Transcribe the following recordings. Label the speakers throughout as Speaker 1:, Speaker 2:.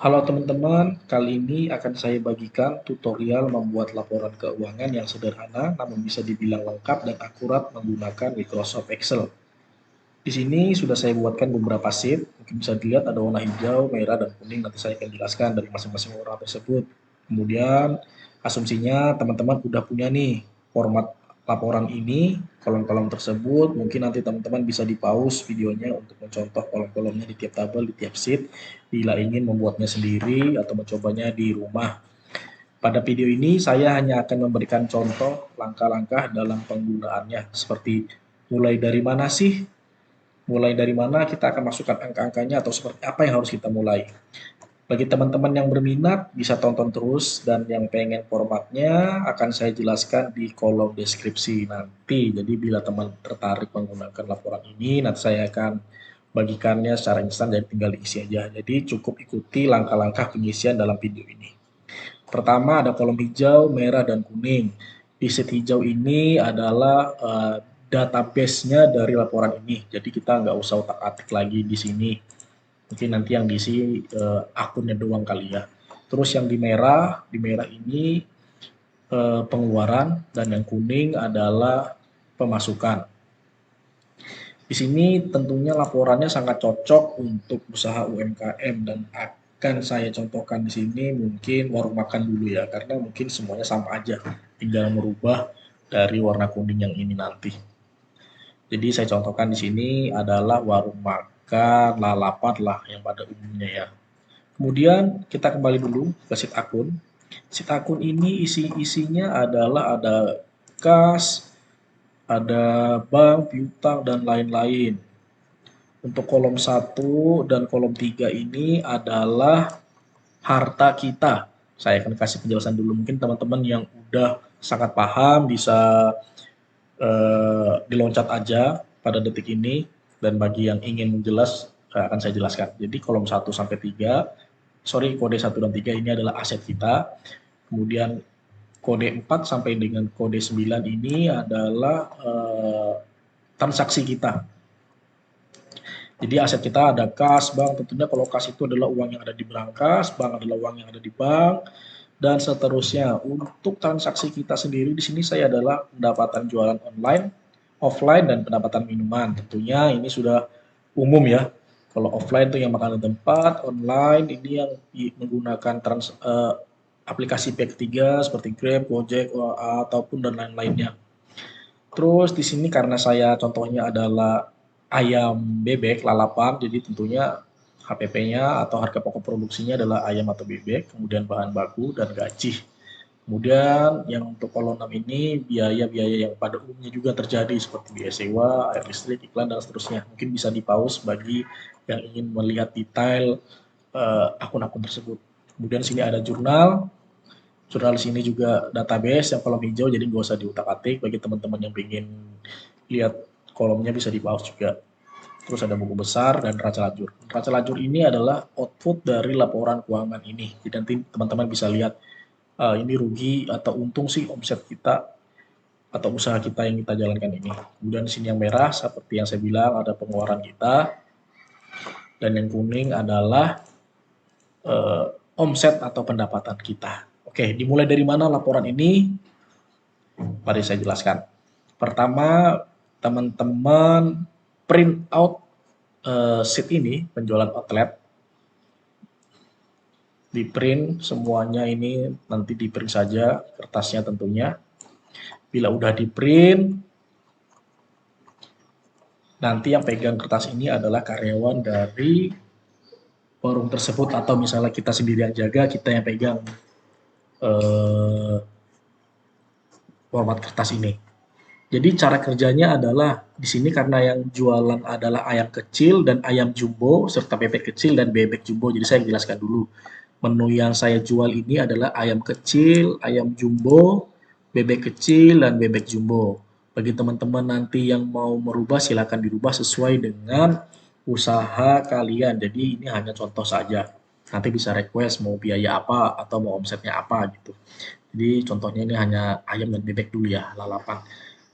Speaker 1: Halo teman-teman, kali ini akan saya bagikan tutorial membuat laporan keuangan yang sederhana namun bisa dibilang lengkap dan akurat menggunakan Microsoft Excel. Di sini sudah saya buatkan beberapa sheet, mungkin bisa dilihat ada warna hijau, merah, dan kuning, nanti saya akan jelaskan dari masing-masing warna tersebut. Kemudian asumsinya teman-teman udah punya nih format laporan ini, kolom-kolom tersebut, mungkin nanti teman-teman bisa di-pause videonya untuk mencontoh kolom-kolomnya di tiap tabel, di tiap sheet, bila ingin membuatnya sendiri atau mencobanya di rumah. Pada video ini saya hanya akan memberikan contoh langkah-langkah dalam penggunaannya, seperti mulai dari mana kita akan masukkan angka-angkanya atau seperti apa yang harus kita mulai. Bagi teman-teman yang berminat bisa tonton terus, dan yang pengen formatnya akan saya jelaskan di kolom deskripsi nanti. Jadi bila teman tertarik menggunakan laporan ini, nanti saya akan bagikannya secara instan dan tinggal diisi aja. Jadi cukup ikuti langkah-langkah pengisian dalam video ini. Pertama ada kolom hijau, merah, dan kuning. Di sheet hijau ini adalah database-nya dari laporan ini. Jadi kita nggak usah otak-atik lagi di sini. Mungkin nanti yang diisi akunnya doang kali ya. Terus yang di merah ini pengeluaran, dan yang kuning adalah pemasukan. Di sini tentunya laporannya sangat cocok untuk usaha UMKM, dan akan saya contohkan di sini mungkin warung makan dulu ya, karena mungkin semuanya sama aja, tinggal merubah dari warna kuning yang ini nanti. Jadi saya contohkan di sini adalah warung makan lalapan lah yang pada umumnya ya. Kemudian kita kembali dulu ke sheet akun. Sheet akun ini isinya adalah ada kas, ada bank, piutang, dan lain-lain. Untuk kolom 1 dan kolom 3 ini adalah harta kita. Saya akan kasih penjelasan dulu, mungkin teman-teman yang udah sangat paham bisa diloncat aja pada detik ini, dan bagi yang ingin jelas akan saya jelaskan. Jadi kolom 1 sampai 3, kode 1 dan 3 ini adalah aset kita. Kemudian kode 4 sampai dengan kode 9 ini adalah transaksi kita. Jadi aset kita ada kas, bank, tentunya kalau kas itu adalah uang yang ada di brankas, bank adalah uang yang ada di bank, dan seterusnya. Untuk transaksi kita sendiri di sini saya adalah pendapatan jualan online, offline, dan pendapatan minuman. Tentunya ini sudah umum ya. Kalau offline itu yang makanan tempat, online ini yang menggunakan aplikasi pihak ketiga seperti Grab, Gojek, ataupun dan lain-lainnya. Terus di sini karena saya contohnya adalah ayam bebek lalapan, jadi tentunya HPP-nya atau harga pokok produksinya adalah ayam atau bebek, kemudian bahan baku dan gaji. Kemudian yang untuk kolom 6 ini biaya-biaya yang pada umumnya juga terjadi seperti biaya sewa, air listrik, iklan, dan seterusnya. Mungkin bisa di-pause bagi yang ingin melihat detail akun-akun tersebut. Kemudian sini ada jurnal. Jurnal di sini juga database yang kolom hijau, jadi nggak usah diutak-atik. Bagi teman-teman yang ingin lihat kolomnya bisa di-pause juga. Terus ada buku besar dan raca lajur. Raca lajur ini adalah output dari laporan keuangan ini. Jadi nanti teman-teman bisa lihat ini rugi atau untung sih omset kita atau usaha kita yang kita jalankan ini. Kemudian di sini yang merah seperti yang saya bilang ada pengeluaran kita, dan yang kuning adalah omset atau pendapatan kita. Oke, dimulai dari mana laporan ini? Mari saya jelaskan. Pertama, teman-teman print out sheet ini, penjualan outlet. Di print semuanya ini, nanti di print saja kertasnya tentunya. Bila udah di print, nanti yang pegang kertas ini adalah karyawan dari warung tersebut, atau misalnya kita sendiri yang jaga, kita yang pegang format kertas ini. Jadi cara kerjanya adalah di sini karena yang jualan adalah ayam kecil dan ayam jumbo serta bebek kecil dan bebek jumbo. Jadi saya jelaskan dulu. Menu yang saya jual ini adalah ayam kecil, ayam jumbo, bebek kecil, dan bebek jumbo. Bagi teman-teman nanti yang mau merubah silakan dirubah sesuai dengan usaha kalian. Jadi ini hanya contoh saja. Nanti bisa request mau biaya apa atau mau omsetnya apa gitu. Jadi contohnya ini hanya ayam dan bebek dulu ya, lalapan.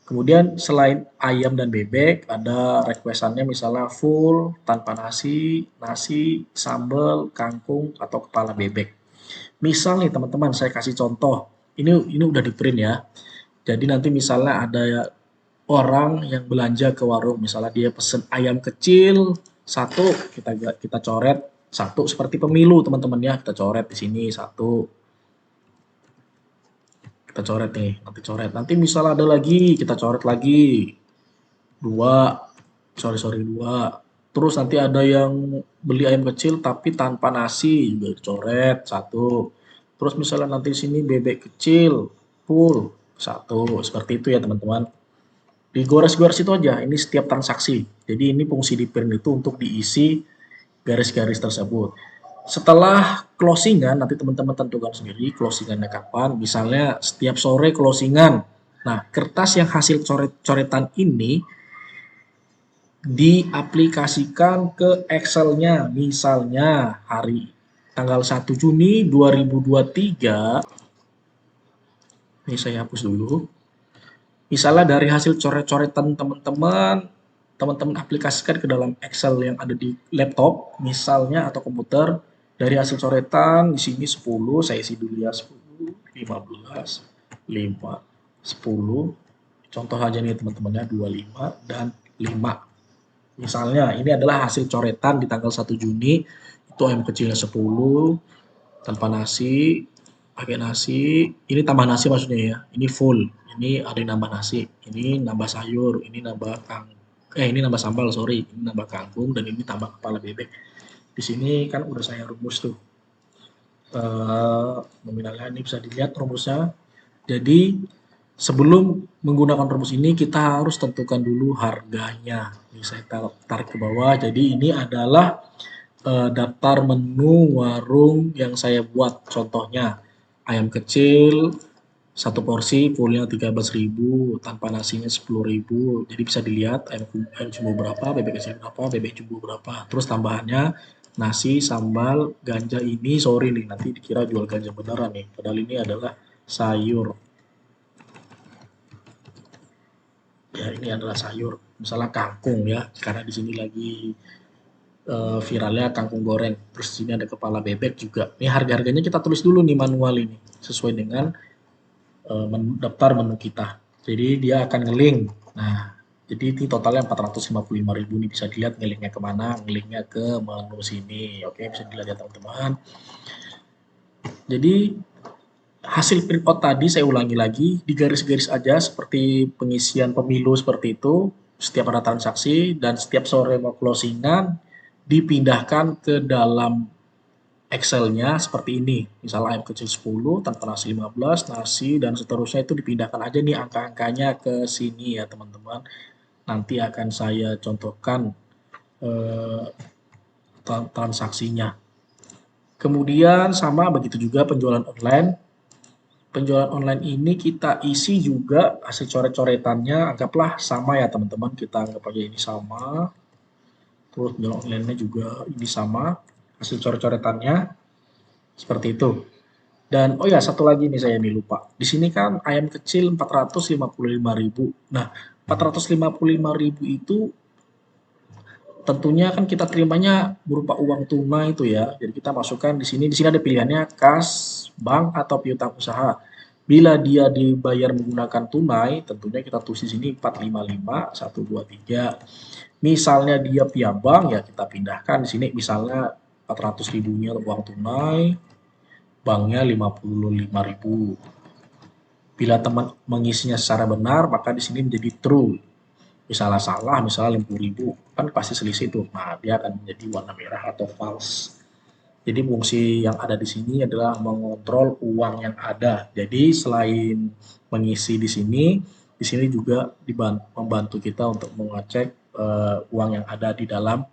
Speaker 1: Kemudian selain ayam dan bebek, ada requestannya misalnya full, tanpa nasi, nasi, sambal, kangkung, atau kepala bebek. Misal nih teman-teman, saya kasih contoh. Ini udah di print ya. Jadi nanti misalnya ada orang yang belanja ke warung, misalnya dia pesen ayam kecil satu, kita coret satu seperti pemilu teman-teman ya, kita coret di sini satu, kita coret nih, nanti coret. Nanti misalnya ada lagi, kita coret lagi dua, sorry dua. Terus nanti ada yang beli ayam kecil tapi tanpa nasi, juga coret satu. Terus misalnya nanti sini bebek kecil full satu, seperti itu ya teman-teman. Digores-gores itu aja, ini setiap transaksi. Jadi ini fungsi di print itu untuk diisi garis-garis tersebut. Setelah closingan, nanti teman-teman tentukan sendiri closingannya kapan. Misalnya setiap sore closingan. Nah, kertas yang hasil coret-coretan ini diaplikasikan ke Excel-nya. Misalnya hari tanggal 1 Juni 2023, ini saya hapus dulu. Misalnya dari hasil coret-coretan teman-teman, teman-teman aplikasikan ke dalam Excel yang ada di laptop, misalnya atau komputer, dari hasil coretan di sini 10, saya isi dulu ya 10, 15, 5, 10. Contoh aja nih teman-temannya 25 dan 5. Misalnya ini adalah hasil coretan di tanggal 1 Juni, itu ayam kecilnya 10, tanpa nasi, pakai nasi, ini tambah nasi maksudnya ya, ini full, ini ada yang nambah nasi, ini nambah sayur, ini nambah ini nambah sambal, sorry, ini nambah kangkung, dan ini tambah kepala bebek. Di sini kan udah saya rumus tuh, nominalnya ini bisa dilihat rumusnya. Jadi sebelum menggunakan rumus ini kita harus tentukan dulu harganya. Ini saya tarik ke bawah, jadi ini adalah daftar menu warung yang saya buat. Contohnya ayam kecil satu porsi fullnya 13.000, tanpa nasinya 10.000. Jadi bisa dilihat ayam jumbo berapa, bebek kecil berapa, bebek jumbo berapa. Terus tambahannya nasi, sambal, ganja ini sorry nih nanti dikira jual ganja beneran nih. Padahal ini adalah sayur. Ya ini adalah sayur. Misalnya kangkung ya, karena di sini lagi viralnya kangkung goreng. Terus di sini ada kepala bebek juga. Ini harga-harganya kita tulis dulu nih manual ini sesuai dengan daftar menu kita. Jadi dia akan ngelink. Nah, jadi ini totalnya 455.000 nih, bisa dilihat ngelinknya kemana, ngelinknya ke menu sini. Oke, bisa dilihat ya teman-teman. Jadi hasil print out tadi saya ulangi lagi, di garis-garis aja seperti pengisian pemilu seperti itu, setiap ada transaksi dan setiap sore mau closingan dipindahkan ke dalam Excel-nya seperti ini. Misalnya ayam kecil 10, tanpa nasi 15, nasi dan seterusnya itu dipindahkan aja nih angka-angkanya ke sini ya teman-teman. Nanti akan saya contohkan eh, transaksinya. Kemudian sama begitu juga penjualan online. Penjualan online ini kita isi juga hasil coret-coretannya, anggaplah sama ya teman-teman, kita anggap aja ini sama. Terus penjualan online-nya juga ini sama, hasil coret-coretannya seperti itu. Dan oh ya satu lagi nih saya nih lupa. Di sini kan ayam kecil 455.000. Nah, 455.000 itu tentunya kan kita terimanya berupa uang tunai itu ya. Jadi kita masukkan di sini. Di sini ada pilihannya kas, bank atau piutang usaha. Bila dia dibayar menggunakan tunai, tentunya kita tulis di sini 455 123. Misalnya dia via bank ya kita pindahkan di sini misalnya 400 ribunya uang tunai, banknya 55.000. Bila teman mengisinya secara benar, maka di sini menjadi true. Misalnya salah, misalnya 50.000, kan pasti selisih itu. Nah, dia akan menjadi warna merah atau false. Jadi fungsi yang ada di sini adalah mengontrol uang yang ada. Jadi selain mengisi di sini juga membantu kita untuk mengecek uang yang ada di dalam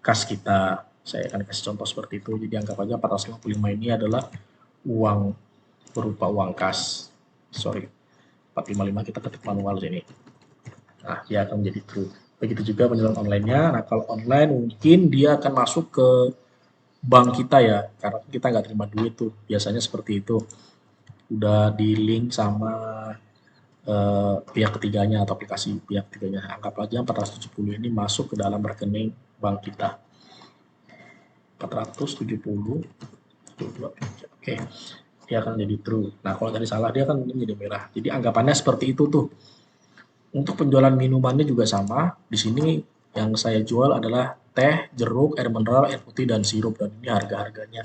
Speaker 1: kas kita. Saya akan kasih contoh seperti itu. Jadi anggap aja 455 ini adalah uang berupa uang kas. Sorry, 455 kita ketik manual sini. Nah, dia akan menjadi true. Begitu juga penjualan online-nya. Nah, kalau online mungkin dia akan masuk ke bank kita ya, karena kita nggak terima duit tuh. Biasanya seperti itu. Udah di link sama pihak ketiganya atau aplikasi pihak ketiganya. Anggap aja 470 ini masuk ke dalam rekening bank kita. 470, oke, dia akan jadi true. Nah, kalau tadi salah dia kan jadi merah. Jadi anggapannya seperti itu tuh. Untuk penjualan minumannya juga sama. Di sini yang saya jual adalah teh, jeruk, air mineral, air putih, dan sirup. Dan ini harga-harganya.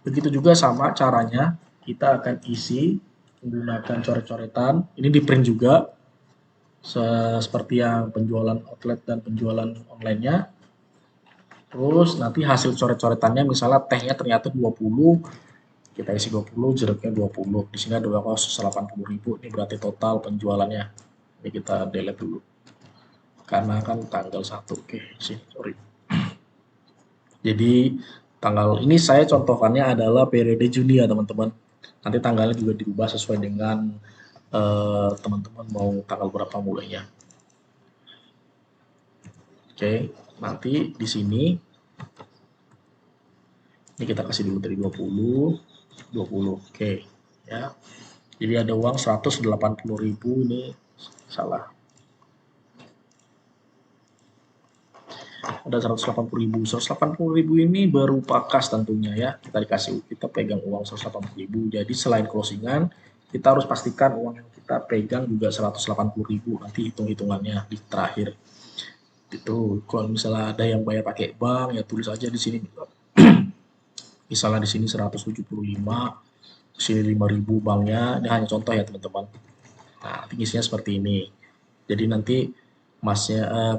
Speaker 1: Begitu juga sama caranya. Kita akan isi menggunakan coret-coretan. Ini di print juga. Seperti yang penjualan outlet dan penjualan online-nya. Terus nanti hasil coret-coretannya misalnya tehnya ternyata 20, kita isi 20, jeruknya 20. Di sini ada 180.000. Ini berarti total penjualannya. Ini kita delete dulu. Karena kan tanggal 1. Oke, sini, sorry. Jadi tanggal ini saya contohkannya adalah periode Juni ya teman-teman. Nanti tanggalnya juga diubah sesuai dengan teman-teman mau tanggal berapa mulainya. Oke, nanti di sini ini kita kasih dulu dari 20. Oke, ya. Jadi ada uang 180.000, ini salah. Ada 180.000. 180.000 ini berupa kas tentunya ya. Kita pegang uang 180.000. Jadi selain closingan, kita harus pastikan uang yang kita pegang juga 180.000. Nanti hitung-hitungannya di terakhir. Itu kalau misalnya ada yang bayar pakai bank ya tulis aja di sini. Misalnya di sini 175, di sini 5.000 banknya. Ini hanya contoh ya teman-teman. Nah, tingginya seperti ini. Jadi nanti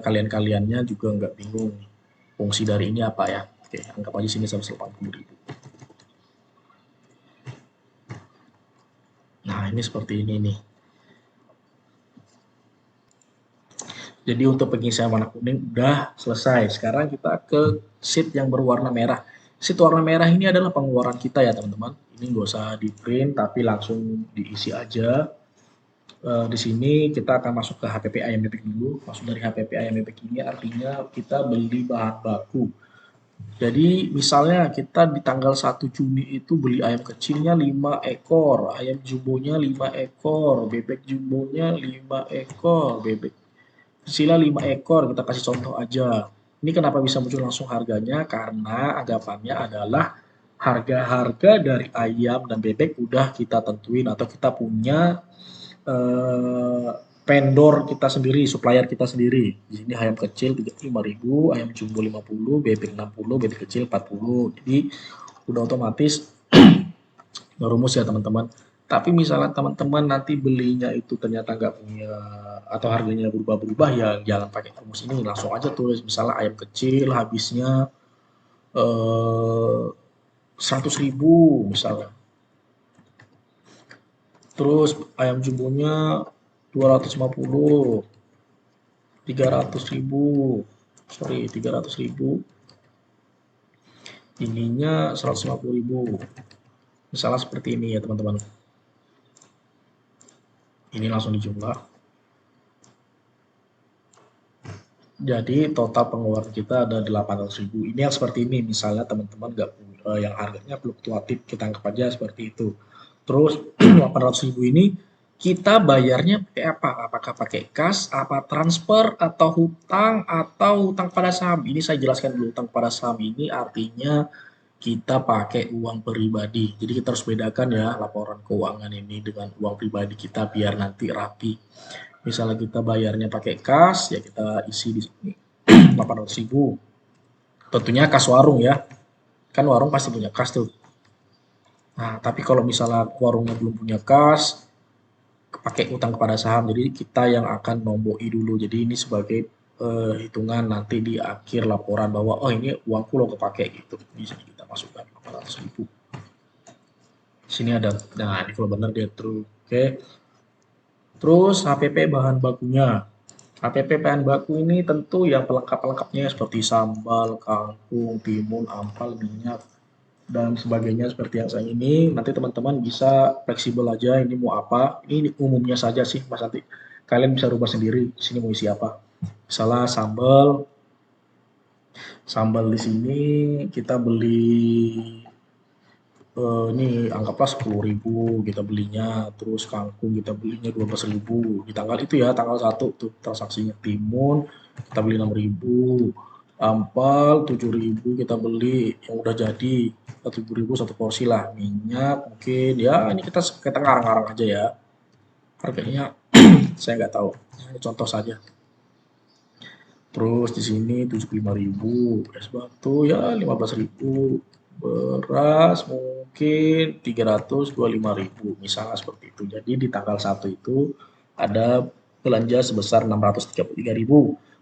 Speaker 1: kalian-kaliannya juga nggak bingung fungsi dari ini apa ya. Oke, anggap aja sini 180.000. Nah, ini seperti ini nih. Jadi untuk pengisian warna kuning udah selesai. Sekarang kita ke sheet yang berwarna merah. Sheet warna merah ini adalah pengeluaran kita ya teman-teman. Ini nggak usah di print tapi langsung diisi aja. Di sini kita akan masuk ke HPP Ayam Bebek dulu. Masuk dari HPP Ayam Bebek ini artinya kita beli bahan baku. Jadi misalnya kita di tanggal 1 Juni itu beli ayam kecilnya 5 ekor, ayam jumbonya 5 ekor, bebek jumbonya 5 ekor, bebek kecilnya 5 ekor, kita kasih contoh aja. Ini kenapa bisa muncul langsung harganya? Karena anggapannya adalah harga-harga dari ayam dan bebek udah kita tentuin atau kita punya vendor kita sendiri, supplier kita sendiri. Di sini ayam kecil 35.000, ayam jumbo 50, bebek 60, bebek kecil 40. Jadi udah otomatis rumus ya teman-teman. Tapi misalnya teman-teman nanti belinya itu ternyata nggak punya atau harganya berubah-berubah ya jangan pakai rumus ini, langsung aja tulis misalnya ayam kecil habisnya 100.000 misalnya. Terus ayam jumbonya 250, 300.000, sorry 300.000, ininya 150.000, misalnya seperti ini ya teman-teman. Ini langsung dijumlah. Jadi total pengeluaran kita ada 800.000. Ini yang seperti ini, misalnya teman-teman nggak yang harganya fluktuatif, kita anggap aja seperti itu. Terus 800.000 ini kita bayarnya pakai apa? Apakah pakai kas, apa transfer, atau hutang pada saham? Ini saya jelaskan dulu. Hutang pada saham ini artinya kita pakai uang pribadi. Jadi kita harus bedakan ya laporan keuangan ini dengan uang pribadi kita biar nanti rapi. Misalnya kita bayarnya pakai kas, ya kita isi di sini 800.000. Tentunya kas warung ya. Kan warung pasti punya kas tuh. Nah, tapi kalau misalnya warungnya belum punya kas, pakai utang kepada saham. Jadi kita yang akan nomboi dulu. Jadi ini sebagai hitungan nanti di akhir laporan bahwa oh ini uangku lo kepake gitu. Di sini kita masukkan 800.000. Sini ada, nah ini kalau benar dia true. Oke. Terus HPP bahan bakunya. HPP bahan baku ini tentu yang pelengkap-pelengkapnya seperti sambal, kangkung, timun, ampal, minyak, dan sebagainya seperti yang saya ini. Nanti teman-teman bisa fleksibel aja ini mau apa. Ini umumnya saja sih Mas nanti. Kalian bisa rubah sendiri di sini mau isi apa. Misalnya sambal. Sambal di sini kita beli ini anggaplah 10.000 kita belinya, terus kangkung kita belinya 12.000 di tanggal itu ya, tanggal 1 tuh transaksinya. Timun kita beli 6.000, ampal 7.000 kita beli yang udah jadi 7.000 satu porsi lah. Minyak mungkin ya ini kita ngarang-ngarang aja ya. Harganya saya nggak tahu. Ini contoh saja. Terus di sini 75.000, es batu ya 15.000, beras mungkin 325.000, misalnya seperti itu. Jadi di tanggal 1 itu ada belanja sebesar 633.000.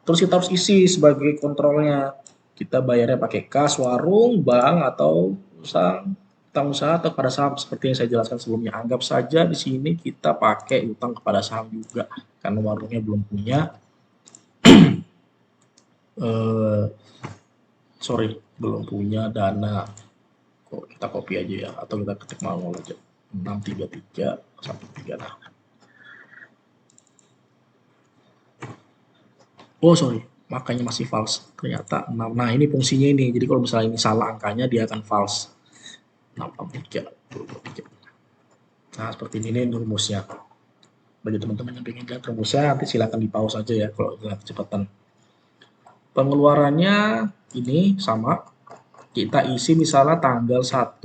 Speaker 1: Terus kita harus isi sebagai kontrolnya. Kita bayarnya pakai kas, warung, bank, atau utang usaha atau pada saham seperti yang saya jelaskan sebelumnya. Anggap saja di sini kita pakai utang kepada saham juga karena warungnya belum punya eh, belum punya dana. Kok kita copy aja ya, atau kita ketik manual aja. 633 sampai 3. Oh sorry, makanya masih false. Ternyata 6. Nah ini fungsinya ini. Jadi kalau misalnya ini salah angkanya, dia akan false. 643, 23. Nah seperti ini rumusnya. Bagi teman-teman yang pengen lihat rumusnya, nanti silakan di pause aja ya kalau lihat kecepatan. Pengeluarannya ini sama. Kita isi misalnya tanggal 1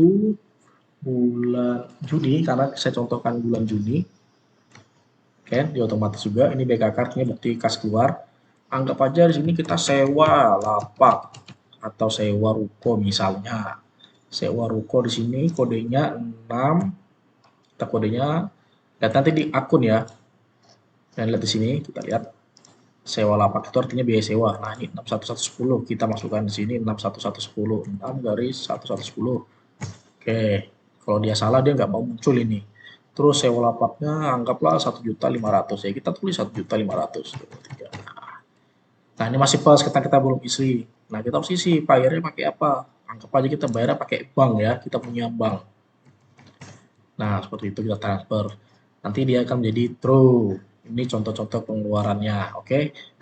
Speaker 1: bulan Juni, karena saya contohkan bulan Juni. Oke, di otomatis juga. Ini BKK artinya bukti kas keluar. Anggap aja di sini kita sewa lapak atau sewa ruko misalnya. Sewa ruko di sini kodenya 6. Kita kodenya lihat nanti di akun ya. Dan lihat di sini kita lihat sewa lapak itu artinya biaya sewa. Nah, ini 61110 kita masukkan di sini 61110, 6 garis 1110. Oke, kalau dia salah dia nggak mau muncul ini. Terus sewa lapaknya anggaplah 1.500.000 ya, kita tulis 1.500.000. Nah ini masih pas kita belum isi. Nah kita harus isi bayarnya pakai apa? Anggap aja kita bayarnya pakai bank ya, kita punya bank. Nah seperti itu kita transfer. Nanti dia akan menjadi true. Ini contoh-contoh pengeluarannya, oke?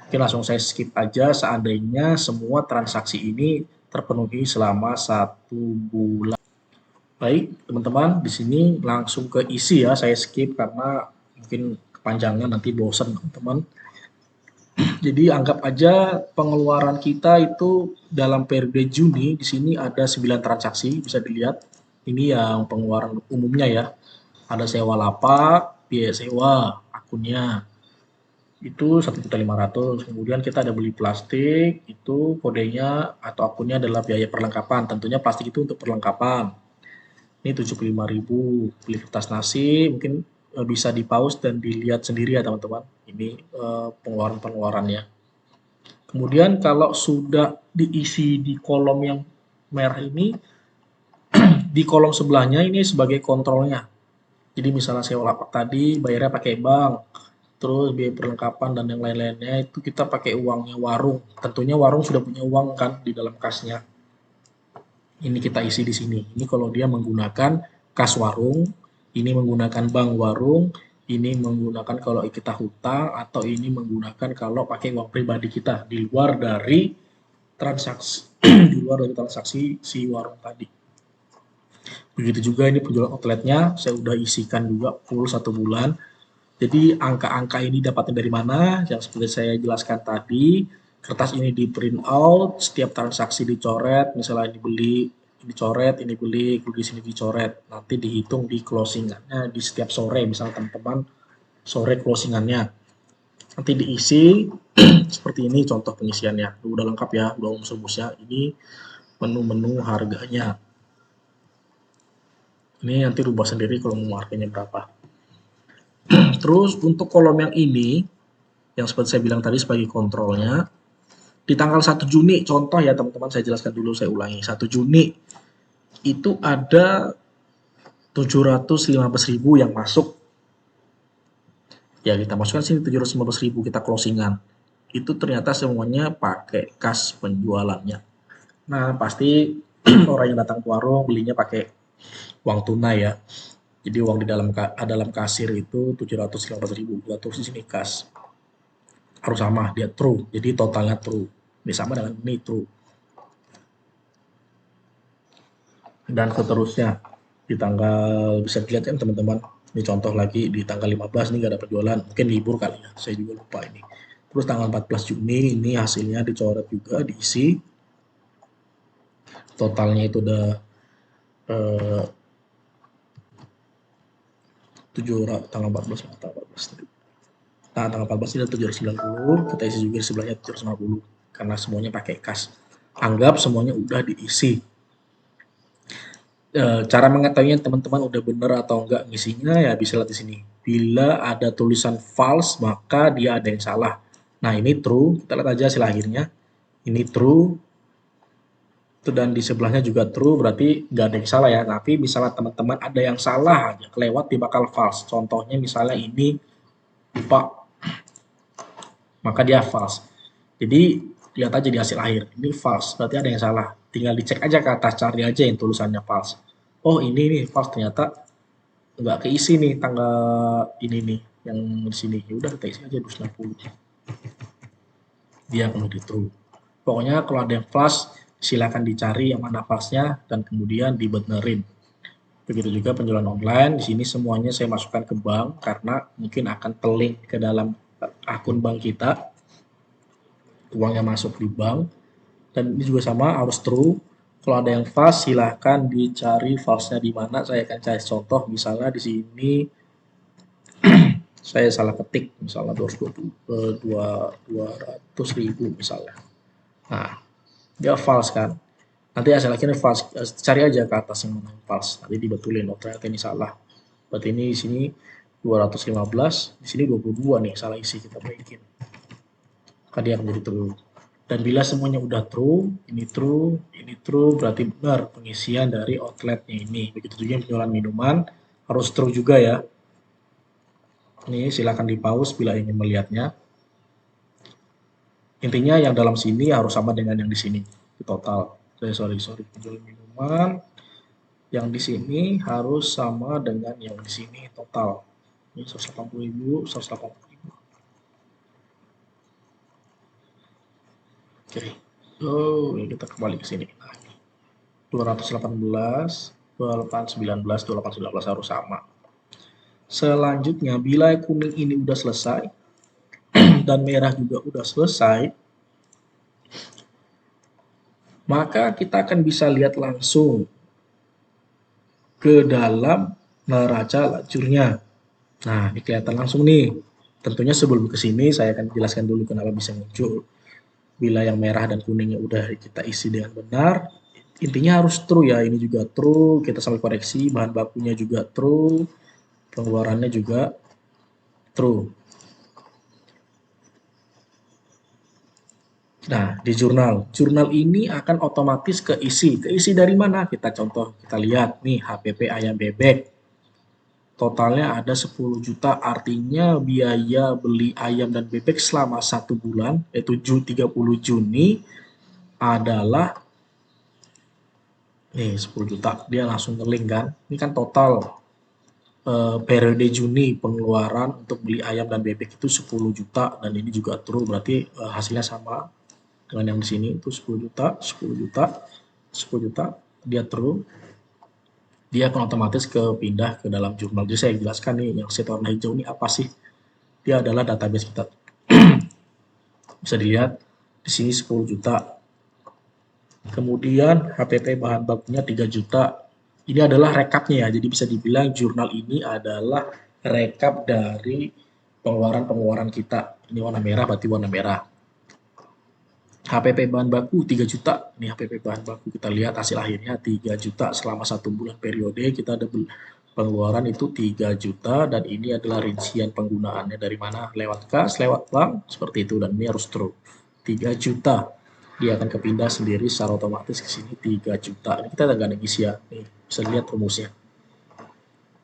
Speaker 1: Oke langsung saya skip aja. Seandainya semua transaksi ini terpenuhi selama 1 bulan. Baik, teman-teman, di sini langsung ke isi ya. Saya skip karena mungkin kepanjangan nanti bosan teman-teman. Jadi anggap aja pengeluaran kita itu dalam periode Juni di sini ada 9 transaksi, bisa dilihat. Ini yang pengeluaran umumnya ya. Ada sewa lapak, biaya sewa, akunnya itu 1.500.000. Kemudian kita ada beli plastik, itu kodenya atau akunnya adalah biaya perlengkapan. Tentunya plastik itu untuk perlengkapan. Ini 75.000. Beli kertas nasi, mungkin bisa di pause dan dilihat sendiri ya teman-teman. Ini pengeluaran-pengeluarannya. Kemudian kalau sudah diisi di kolom yang merah ini, di kolom sebelahnya ini sebagai kontrolnya. Jadi misalnya sewa lapak tadi bayarnya pakai bank, terus biaya perlengkapan dan yang lain-lainnya itu kita pakai uangnya warung. Tentunya warung sudah punya uang kan di dalam kasnya. Ini kita isi di sini. Ini kalau dia menggunakan kas warung, ini menggunakan bank warung, ini menggunakan kalau kita hutang, atau ini menggunakan kalau pakai uang pribadi kita di luar dari transaksi di luar dari transaksi si warung tadi. Begitu juga ini penjualan outletnya, saya udah isikan juga full 1 bulan. Jadi angka-angka ini dapatnya dari mana? Yang seperti saya jelaskan tadi, kertas ini di print out, setiap transaksi dicoret, misalnya dibeli, dicoret, ini beli, di sini dicoret, nanti dihitung di closingannya di setiap sore, misalnya teman-teman sore closingannya, nanti diisi seperti ini contoh pengisiannya, udah lengkap ya, udah rumus-rumusnya, ini menu-menu harganya. Ini nanti rubah sendiri kalau mau harganya berapa. Terus untuk kolom yang ini, yang seperti saya bilang tadi sebagai kontrolnya, di tanggal 1 Juni, contoh ya teman-teman, saya jelaskan dulu, saya ulangi. 1 Juni itu ada 715.000 yang masuk. Ya kita masukkan sini 715.000, kita closingan. Itu ternyata semuanya pakai kas penjualannya. Nah pasti orang yang datang ke warung belinya pakai uang tunai ya. Jadi uang di dalam kasir itu 715.000. Kita tulis di sini kas. Harus sama, dia true. Jadi totalnya true. Ini sama dengan ini true. Dan seterusnya. Di tanggal, bisa dilihat kan teman-teman, ini contoh lagi di tanggal 15 ini nggak ada penjualan, mungkin libur kali ya, saya juga lupa ini. Terus tanggal 14 Juni ini hasilnya dicoret juga, diisi, totalnya itu udah eh, 7, tanggal 14, tanggal 14. Nah, tanggal 14 ini ada 790, kita isi juga di sebelahnya 750, karena semuanya pakai kas. Anggap semuanya udah diisi. Cara mengetahuinya teman-teman udah bener atau enggak ngisinya ya bisa lihat di sini. Bila ada tulisan false, maka dia ada yang salah. Nah, ini true, kita lihat aja hasil akhirnya. Ini true, itu dan di sebelahnya juga true, berarti nggak ada yang salah ya. Tapi misalnya teman-teman ada yang salah aja, kelewat dia bakal false. Contohnya misalnya ini lupa, maka dia false. Jadi lihat aja di hasil akhir, ini false, berarti ada yang salah. Tinggal dicek aja ke atas, cari aja yang tulisannya false. Oh ini nih false, ternyata nggak keisi nih tanggal ini nih yang di sini. Ya udah kita isi aja 260. Dia akan menjadi true. Pokoknya kalau ada yang false, silakan dicari yang mana false-nya dan kemudian dibenerin. Begitu juga penjualan online, di sini semuanya saya masukkan ke bank karena mungkin akan terlink ke dalam akun bank kita, uangnya masuk di bank, dan ini juga sama harus true. Kalau ada yang false silahkan dicari false-nya di mana. Saya akan cari contoh misalnya di sini saya salah ketik misalnya 200.000 misalnya. Nah, dia false kan. Nanti hasil akhirnya false. Cari aja ke atas yang mana yang false. Nanti dibetulin. Oh ternyata ini salah. Berarti ini di sini 215, di sini 22 nih salah isi, kita baikin. Maka dia akan menjadi true. Dan bila semuanya udah true, ini true, berarti benar pengisian dari outletnya ini. Begitu juga yang penjualan minuman, harus true juga ya. Ini silakan di pause bila ingin melihatnya. Intinya yang dalam sini harus sama dengan yang di sini, di total. Sorry, penjualan minuman, yang di sini harus sama dengan yang di sini total. Ini 180.000, 180.000. Oke. Oh, kita kembali ke sini. Nah, 218, 2819, 2819 harus sama. Selanjutnya, bila kuning ini udah selesai dan merah juga udah selesai, maka kita akan bisa lihat langsung ke dalam neraca lajurnya. Nah, ini kelihatan langsung nih. Tentunya sebelum ke sini saya akan jelaskan dulu kenapa bisa muncul. Bila yang merah dan kuningnya udah kita isi dengan benar, intinya harus true ya. Ini juga true, kita sampai koreksi, bahan bakunya juga true, pengeluarannya juga true. Nah, di jurnal ini akan otomatis keisi. Keisi dari mana? Kita contoh, kita lihat nih HPP ayam bebek. Totalnya ada 10 juta, artinya biaya beli ayam dan bebek selama 1 bulan, yaitu 30 Juni, adalah nih 10 juta. Dia langsung ngelink kan. Ini kan total periode Juni pengeluaran untuk beli ayam dan bebek itu 10 juta, dan ini juga true, berarti hasilnya sama dengan yang di sini, itu 10 juta, 10 juta, 10 juta, dia true. Dia akan otomatis pindah ke dalam jurnal. Jadi saya jelaskan nih, yang set warna hijau ini apa sih? Dia adalah database kita. Bisa dilihat di sini 10 juta. Kemudian HPP bahan bakunya 3 juta. Ini adalah rekapnya ya. Jadi bisa dibilang jurnal ini adalah rekap dari pengeluaran-pengeluaran kita. Ini warna merah berarti warna merah. HPP bahan baku 3 juta. Ini HPP bahan baku, kita lihat hasil akhirnya 3 juta selama 1 bulan periode. Kita ada pengeluaran itu 3 juta, dan ini adalah rincian penggunaannya dari mana, lewat kas, lewat bank, seperti itu, dan ini harus true. 3 juta. Dia akan kepindah sendiri secara otomatis ke sini 3 juta. Ini kita nggak negisi ya. Nih, bisa lihat rumusnya.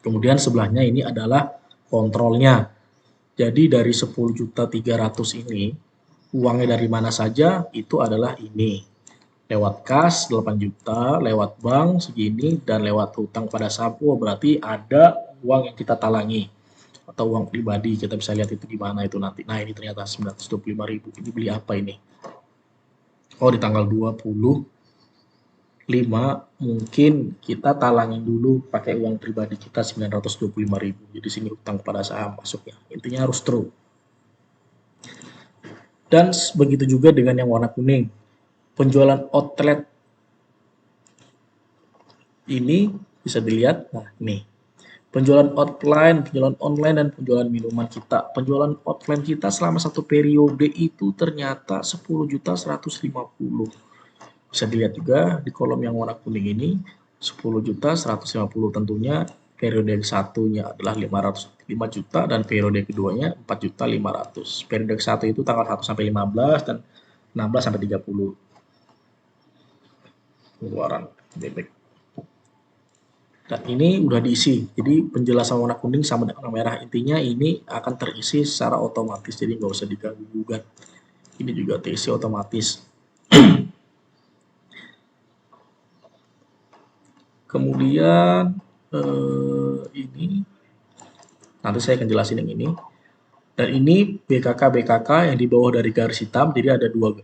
Speaker 1: Kemudian sebelahnya ini adalah kontrolnya. Jadi dari 10.300.000 ini, uangnya dari mana saja, itu adalah ini. Lewat kas 8 juta, lewat bank segini, dan lewat hutang pada Sapo, berarti ada uang yang kita talangi. Atau uang pribadi, kita bisa lihat itu di mana itu nanti. Nah ini ternyata 925.000, ini beli apa ini? Oh di tanggal 20 5, mungkin kita talangin dulu pakai uang pribadi kita 925.000. Jadi sini utang kepada saham masuknya. Intinya harus true. Dan begitu juga dengan yang warna kuning. Penjualan outlet ini bisa dilihat. Nah, ini. Penjualan offline, penjualan online, dan penjualan minuman kita. Penjualan offline kita selama satu periode itu ternyata 10.150.000. Bisa dilihat juga di kolom yang warna kuning ini 10.150.000, tentunya periode yang satunya adalah 5 juta dan periode keduanya 4.500.000. Periode ke-1 itu tanggal 1 sampai 15 dan 16 sampai 30 pengeluaran debit. Dan ini udah diisi. Jadi penjelasan warna kuning sama dengan merah, intinya ini akan terisi secara otomatis, jadi nggak usah diganggu gugat. Ini juga terisi otomatis. Kemudian ini nanti saya akan jelasin yang ini. Dan ini BKK yang di bawah dari garis hitam. Jadi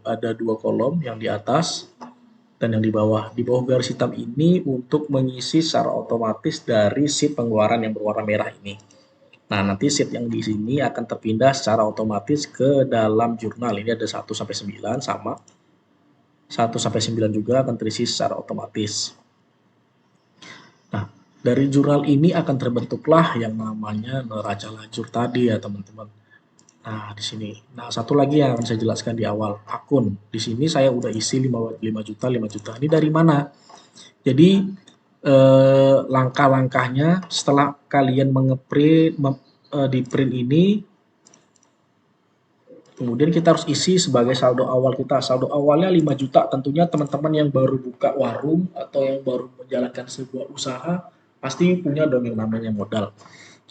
Speaker 1: ada dua kolom, yang di atas dan yang di bawah. Di bawah garis hitam ini untuk mengisi secara otomatis dari sheet pengeluaran yang berwarna merah ini. Nah, nanti sheet yang di sini akan terpindah secara otomatis ke dalam jurnal. Ini ada 1 sampai 9 sama. 1 sampai 9 juga akan terisi secara otomatis. Nah, dari jurnal ini akan terbentuklah yang namanya neraca lajur tadi ya, teman-teman. Nah, di sini. Nah, satu lagi yang akan saya jelaskan di awal, akun. Di sini saya udah isi 5 juta, 5 juta. Ini dari mana? Jadi, langkah-langkahnya setelah kalian di print ini, kemudian kita harus isi sebagai saldo awal kita. Saldo awalnya 5 juta. Tentunya teman-teman yang baru buka warung atau yang baru menjalankan sebuah usaha, pasti punya dong yang namanya modal.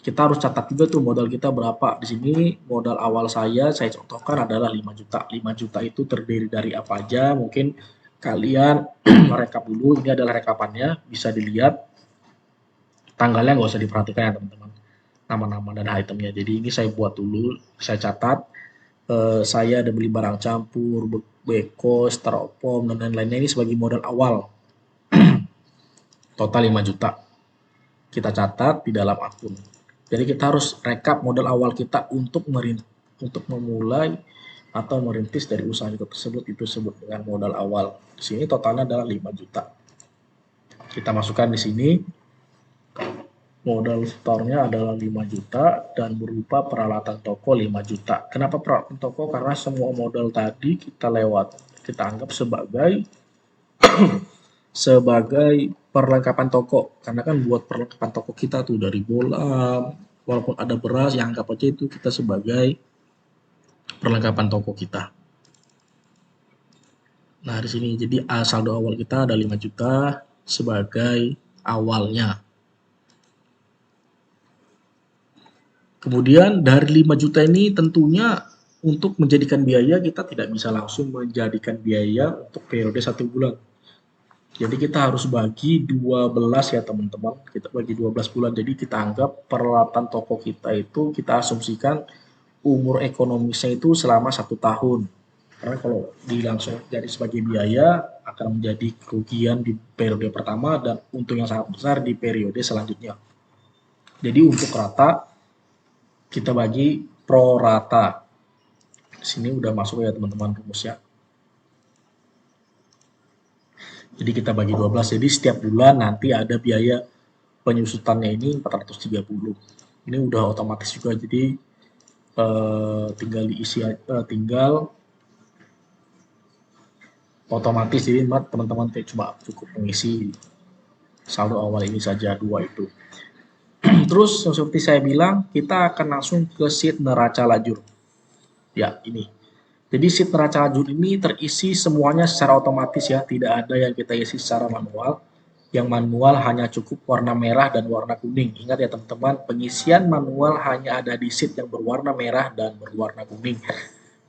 Speaker 1: Kita harus catat juga tuh modal kita berapa. Di sini modal awal saya contohkan adalah 5 juta. 5 juta itu terdiri dari apa aja? Mungkin kalian rekap dulu. Ini adalah rekapannya, bisa dilihat. Tanggalnya nggak usah diperhatikan ya teman-teman. Nama-nama dan itemnya. Jadi ini saya buat dulu, saya catat. Saya ada beli barang campur, beko, styrofoam, dan lain-lainnya. Ini sebagai modal awal. Total 5 juta. Kita catat di dalam akun. Jadi kita harus rekap modal awal kita untuk memulai atau merintis dari usaha itu tersebut, itu disebut dengan modal awal. Di sini totalnya adalah 5 juta. Kita masukkan di sini modal store-nya adalah 5 juta dan berupa peralatan toko 5 juta. Kenapa peralatan toko? Karena semua modal tadi kita anggap sebagai perlengkapan toko, karena kan buat perlengkapan toko kita tuh dari bola, walaupun ada beras, yang anggap aja itu kita sebagai perlengkapan toko kita. Nah, di sini jadi saldo awal kita ada 5 juta sebagai awalnya. Kemudian dari 5 juta ini tentunya untuk menjadikan biaya, kita tidak bisa langsung menjadikan biaya untuk periode 1 bulan. Jadi kita harus bagi 12 ya teman-teman, kita bagi 12 bulan. Jadi kita anggap peralatan toko kita itu, kita asumsikan umur ekonomisnya itu selama 1 tahun. Karena kalau langsung jadi sebagai biaya akan menjadi kerugian di periode pertama dan untung yang sangat besar di periode selanjutnya. Jadi untuk rata kita bagi pro rata. Di sini udah masuk ya teman-teman rumusnya. Jadi kita bagi 12, jadi setiap bulan nanti ada biaya penyusutannya ini 430. Ini udah otomatis juga, jadi tinggal diisi, tinggal otomatis. Jadi teman-teman cuma cukup mengisi saldo awal ini saja, 2 itu. Terus seperti saya bilang, kita akan langsung ke sheet neraca lajur. Ya, ini. Jadi sheet neraca lajur ini terisi semuanya secara otomatis ya, tidak ada yang kita isi secara manual. Yang manual hanya cukup warna merah dan warna kuning. Ingat ya teman-teman, pengisian manual hanya ada di sheet yang berwarna merah dan berwarna kuning.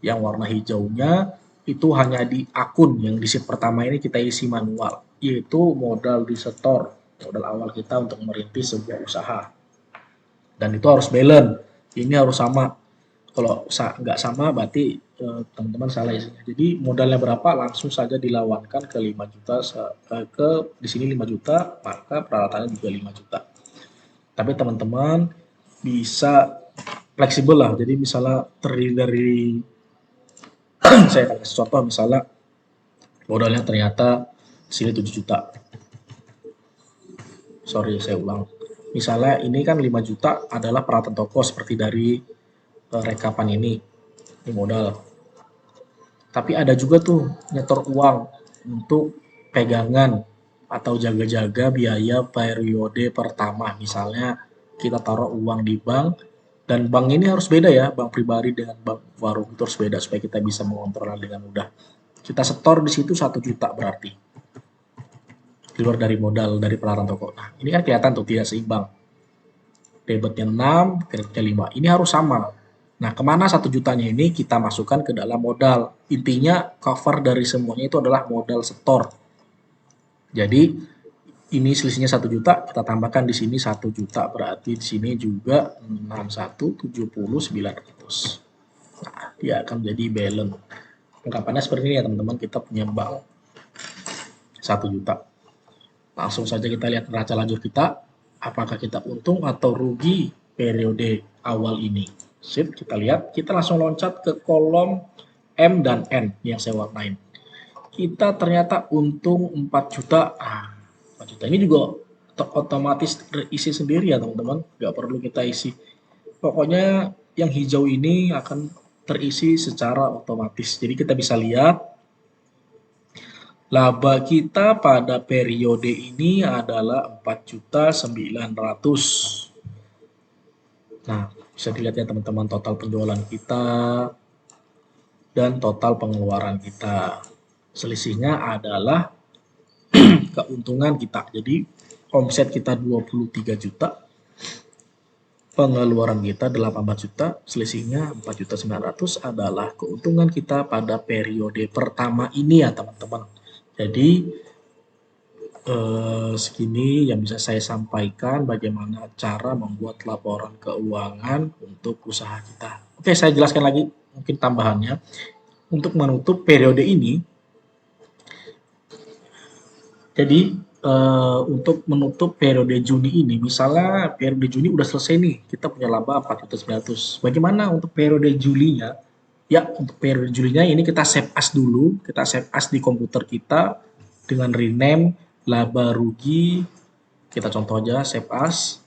Speaker 1: Yang warna hijaunya itu hanya di akun yang di sheet pertama ini kita isi manual, yaitu modal di store, modal awal kita untuk merintis sebuah usaha. Dan itu harus balance, ini harus sama. Kalau nggak sama berarti teman-teman salah isinya. Jadi modalnya berapa langsung saja dilawankan ke 5 juta, di sini 5 juta, maka peralatannya juga 5 juta. Tapi teman-teman bisa fleksibel lah. Jadi misalnya terdiri dari saya akan kasih contoh, misalnya modalnya ternyata sini 7 juta. Sorry, saya ulang. Misalnya ini kan 5 juta adalah peralatan toko seperti dari rekapan ini modal. Tapi ada juga tuh nyetor uang untuk pegangan atau jaga-jaga biaya periode pertama. Misalnya kita taruh uang di bank, dan bank ini harus beda ya, bank pribadi dengan bank warung itu harus beda supaya kita bisa mengontrolnya dengan mudah. Kita setor di situ 1 juta berarti di luar dari modal dari peralatan toko. Nah, ini kan kelihatan tuh tidak seimbang. Debitnya 6, kreditnya 5. Ini harus sama. Nah, kemana 1 jutanya ini kita masukkan ke dalam modal. Intinya cover dari semuanya itu adalah modal setor. Jadi ini selisihnya 1 juta, kita tambahkan di sini 1 juta, berarti di sini juga 6170.900. Nah, dia akan jadi balance. Ungkapannya seperti ini ya teman-teman, kita punya bank 1 juta. Langsung saja kita lihat neraca lanjut kita, apakah kita untung atau rugi periode awal ini. Sip, kita lihat, kita langsung loncat ke kolom M dan N yang saya warnain. Kita ternyata untung 4 juta. 4 juta ini juga otomatis terisi sendiri ya teman-teman, nggak perlu kita isi. Pokoknya yang hijau ini akan terisi secara otomatis. Jadi kita bisa lihat laba kita pada periode ini adalah 4.900.000. Nah, bisa dilihat ya teman-teman total penjualan kita dan total pengeluaran kita. Selisihnya adalah keuntungan kita. Jadi omset kita 23 juta, pengeluaran kita 18 juta, selisihnya 4.900.000 adalah keuntungan kita pada periode pertama ini ya teman-teman. Jadi segini yang bisa saya sampaikan bagaimana cara membuat laporan keuangan untuk usaha kita. Oke, saya jelaskan lagi mungkin tambahannya. Untuk menutup periode ini, jadi untuk menutup periode Juni ini, misalnya periode Juni udah selesai nih, kita punya laba 4.900.000. Bagaimana untuk periode Julinya? Ya, untuk periode Julinya ini kita save as dulu, kita save as di komputer kita dengan rename laba rugi. Kita contoh aja save as.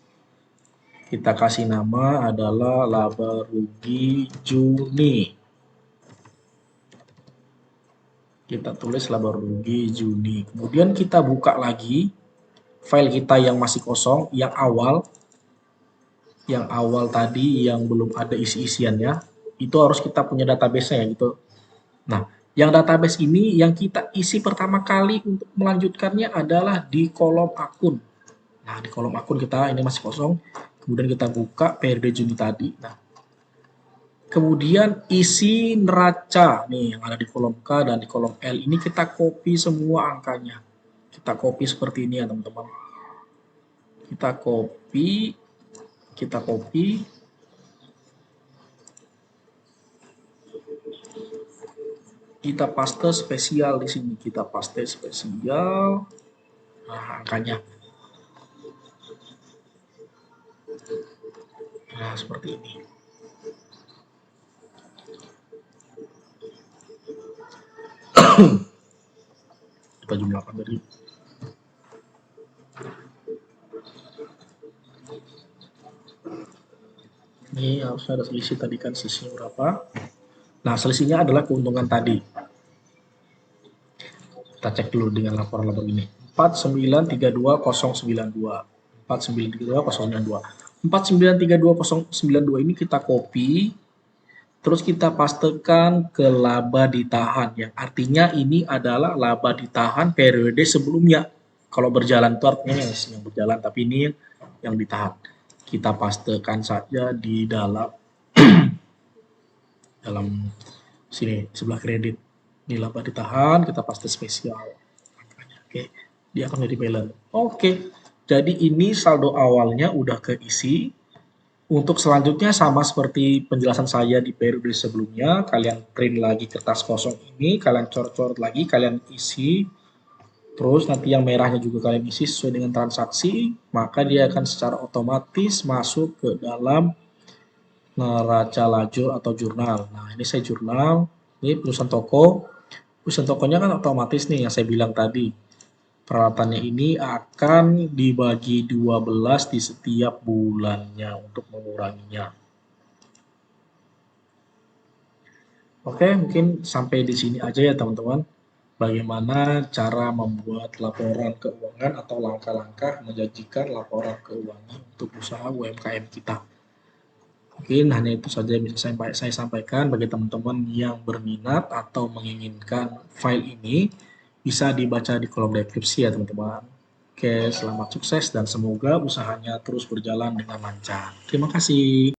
Speaker 1: Kita kasih nama adalah laba rugi Juni. Kita tulis laba rugi Juni. Kemudian kita buka lagi file kita yang masih kosong, yang awal tadi yang belum ada isi-isiannya, itu harus kita punya database-nya ya gitu. Nah, yang database ini yang kita isi pertama kali untuk melanjutkannya adalah di kolom akun. Nah, di kolom akun kita ini masih kosong. Kemudian kita buka periode Juni tadi. Nah, kemudian isi neraca nih yang ada di kolom K dan di kolom L ini kita copy semua angkanya. Kita copy seperti ini ya teman-teman. Kita copy. Kita paste spesial di sini. Kita paste spesial. Nah, angkanya. Nah, seperti ini. Kita jumlahkan dari ini harusnya ada selisih tadi kan, selisihnya berapa. Nah, selisihnya adalah keuntungan tadi. Kita cek dulu dengan laporan laba ini. 4932092. 4932092 ini kita copy, terus kita pastekan ke laba ditahan, yang artinya ini adalah laba ditahan periode sebelumnya. Kalau berjalan itu artinya yang berjalan, tapi ini yang ditahan. Kita pastekan saja di dalam sini sebelah kredit. Ini laba ditahan, kita paste spesial. Oke, dia akan menjadi balance. Oke, jadi ini saldo awalnya udah keisi. Untuk selanjutnya sama seperti penjelasan saya di periode sebelumnya, kalian print lagi kertas kosong ini, kalian coret-coret lagi, kalian isi, terus nanti yang merahnya juga kalian isi sesuai dengan transaksi, maka dia akan secara otomatis masuk ke dalam neraca lajur atau jurnal. Nah, ini saya jurnal, ini perusahaan toko. Perusahaan tokonya kan otomatis nih yang saya bilang tadi. Peralatannya ini akan dibagi 12 di setiap bulannya untuk menguranginya. Oke, mungkin sampai di sini aja ya teman-teman. Bagaimana cara membuat laporan keuangan atau langkah-langkah menjanjikan laporan keuangan untuk usaha UMKM kita. Mungkin hanya itu saja yang bisa saya sampaikan bagi teman-teman yang berminat atau menginginkan file ini bisa dibaca di kolom deskripsi ya teman-teman. Oke, selamat sukses dan semoga usahanya terus berjalan dengan lancar. Terima kasih.